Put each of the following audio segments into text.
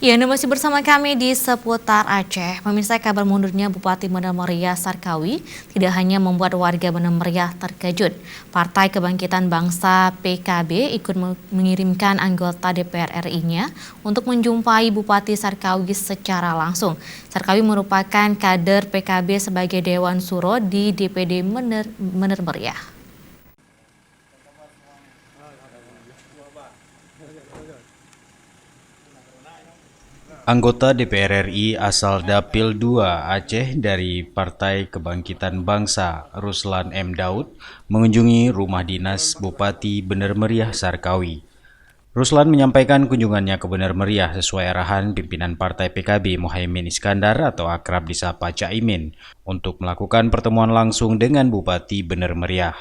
Ya, Anda masih bersama kami di seputar Aceh. Pemirsa, kabar mundurnya Bupati Bener Meriah Sarkawi tidak hanya membuat warga Bener Meriah terkejut. Partai Kebangkitan Bangsa PKB ikut mengirimkan anggota DPR RI-nya untuk menjumpai Bupati Sarkawi secara langsung. Sarkawi merupakan kader PKB sebagai Dewan Suro di DPD Bener Meriah. Anggota DPR RI asal Dapil 2 Aceh dari Partai Kebangkitan Bangsa, Ruslan M. Daud, mengunjungi rumah dinas Bupati Bener Meriah Sarkawi. Ruslan menyampaikan kunjungannya ke Bener Meriah sesuai arahan pimpinan Partai PKB Muhaimin Iskandar atau akrab disapa Caimin untuk melakukan pertemuan langsung dengan Bupati Bener Meriah.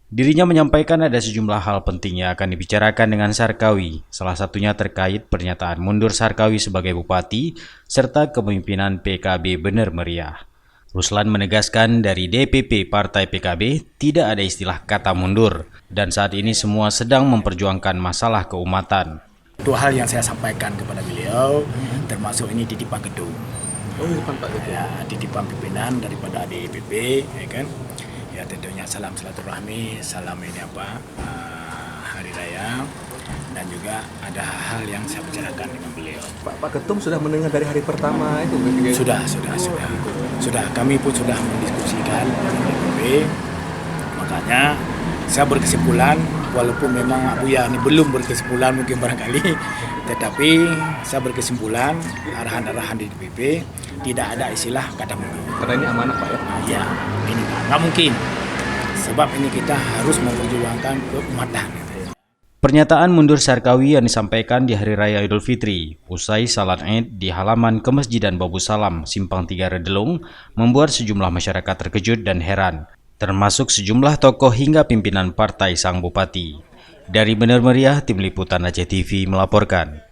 Dirinya menyampaikan ada sejumlah hal penting yang akan dibicarakan dengan Sarkawi, salah satunya terkait pernyataan mundur Sarkawi sebagai bupati, serta kepemimpinan PKB Bener Meriah. Ruslan menegaskan dari DPP Partai PKB tidak ada istilah kata mundur, dan saat ini semua sedang memperjuangkan masalah keumatan. Dua hal yang saya sampaikan kepada beliau, termasuk ini titipan gedung. Ya, titipan pimpinan daripada DPP, ya kan? Ya tentunya salam silaturahmi, salam ini hari raya, dan juga ada hal yang saya bicarakan dengan beliau. Pak Ketum sudah mendengar dari hari pertama itu? Sudah. Kami pun sudah mendiskusikan dengan DPP. Makanya saya berkesimpulan, walaupun memang Abuya ini belum berkesimpulan mungkin barangkali, tetapi saya berkesimpulan arahan-arahan di DPP tidak ada istilah kata mundur. Karena ini amanah Pak ya? Ya, ini nggak mungkin. Sebab ini kita harus memperjuangkan keumatan. Pernyataan mundur Sarkawi yang disampaikan di Hari Raya Idul Fitri, usai salat Id di halaman Kemesjidan Babu Salam, Simpang 3 Redelung, membuat sejumlah masyarakat terkejut dan heran, termasuk sejumlah tokoh hingga pimpinan partai sang bupati. Dari Bener Meriah, Tim Liputan Aceh TV melaporkan.